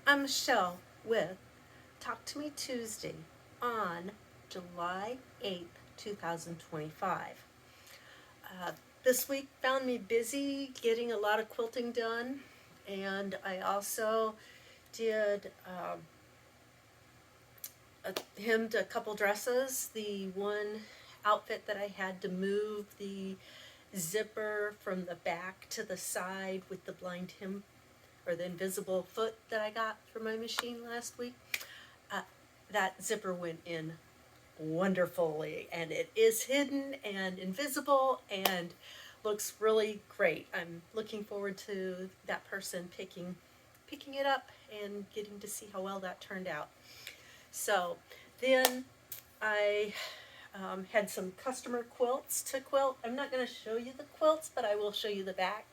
I'm Michelle with Talk to Me Tuesday on July 8th, 2025. Uh, this week found me busy getting a lot of quilting done, and I also did hemmed a couple dresses. The one outfit that I had to move the zipper from the back to the side with the blind hem or the invisible foot that I got from my machine last week. Uh, that zipper went in wonderfully, and it is hidden and invisible and looks really great. I'm looking forward to that person picking it up and getting to see how well that turned out. So then I had some customer quilts to quilt. I'm not going to show you the quilts, but I will show you the back,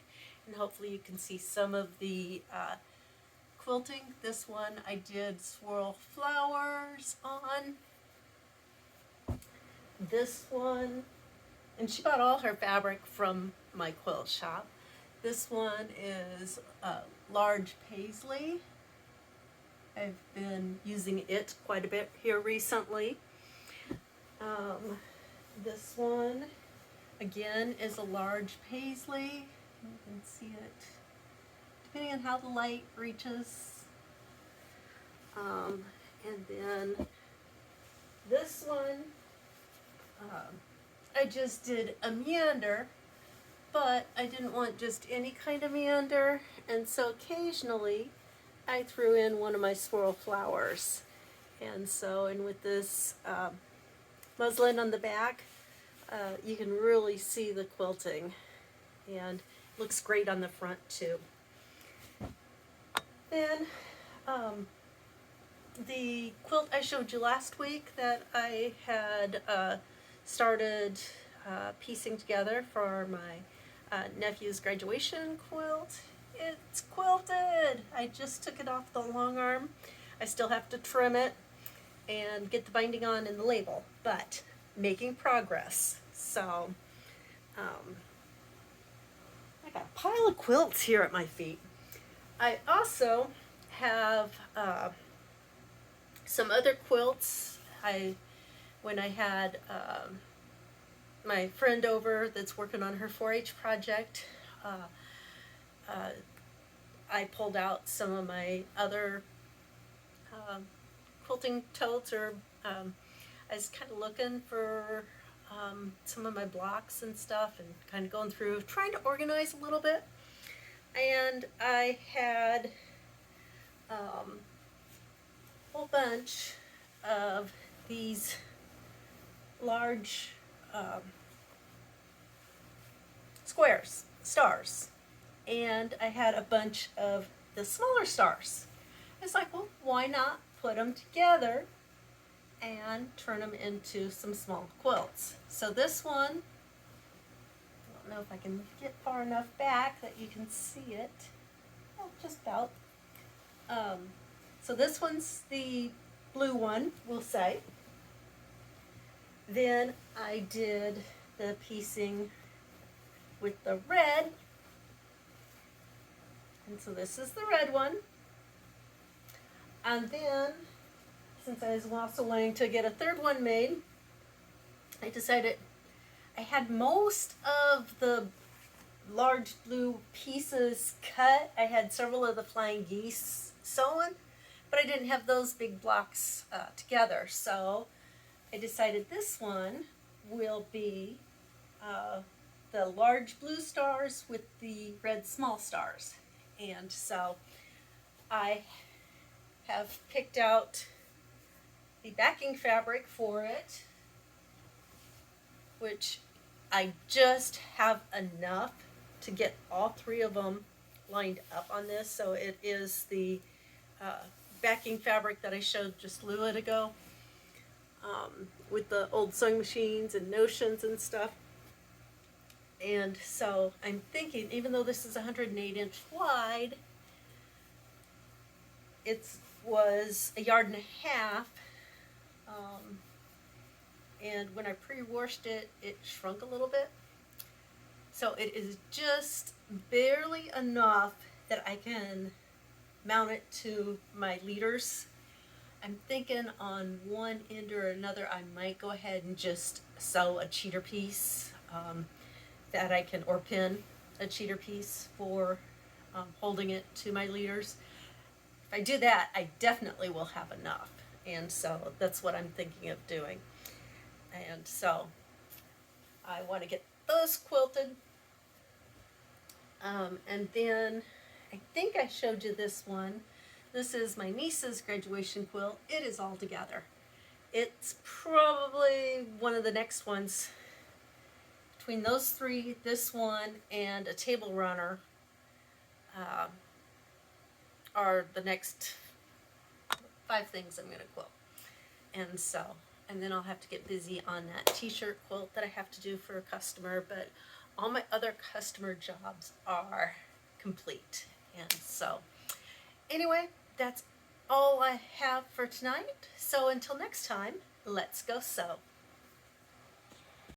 and hopefully you can see some of the quilting. This one I did swirl flowers on. This one, and she bought all her fabric from my quilt shop. This one is large paisley. I've been using it quite a bit here recently. This one, again, is a large paisley. You can see it depending on how the light reaches. And then this one, I just did a meander, but I didn't want just any kind of meander, and so occasionally I threw in one of my swirl flowers. And with this muslin on the back, you can really see the quilting, and looks great on the front too. Then the quilt I showed you last week that I had started piecing together for my nephew's graduation quilt. It's quilted! I just took it off the long arm. I still have to trim it and get the binding on and the label, but making progress. So I got a pile of quilts here at my feet. I also have some other quilts. When I had my friend over that's working on her 4-H project, I pulled out some of my other quilting totes, or I was kind of looking for some of my blocks and stuff, and kind of going through, trying to organize a little bit. And I had a whole bunch of these large squares, stars, and I had a bunch of the smaller stars. It's like, well, why not put them together and turn them into some small quilts? So this one, I don't know if I can get far enough back that you can see it. Well, just about. So this one's the blue one, we'll say. Then I did the piecing with the red. And so this is the red one. And then, since I was also wanting to get a third one made, I decided I had most of the large blue pieces cut. I had several of the flying geese sewn, but I didn't have those big blocks together. So I decided this one will be the large blue stars with the red small stars. And so I have picked out the backing fabric for it, which I just have enough to get all three of them lined up on this. So it is the backing fabric that I showed just a little bit ago, with the old sewing machines and notions and stuff. And so I'm thinking, even though this is 108-inch wide, it was 1.5 yards. And when I pre-washed it, it shrunk a little bit. So it is just barely enough that I can mount it to my leaders. I'm thinking on one end or another, I might go ahead and just sew a cheater piece that I can, or pin a cheater piece for holding it to my leaders. If I do that, I definitely will have enough. And so that's what I'm thinking of doing. And so I want to get those quilted. And then I think I showed you this one. This is my niece's graduation quilt. It is all together. It's probably one of the next ones. Between those three, this one, and a table runner are the next 5 things I'm going to quilt. And so, and then I'll have to get busy on that t-shirt quilt that I have to do for a customer, but all my other customer jobs are complete. And so, anyway, that's all I have for tonight. So until next time, let's go sew.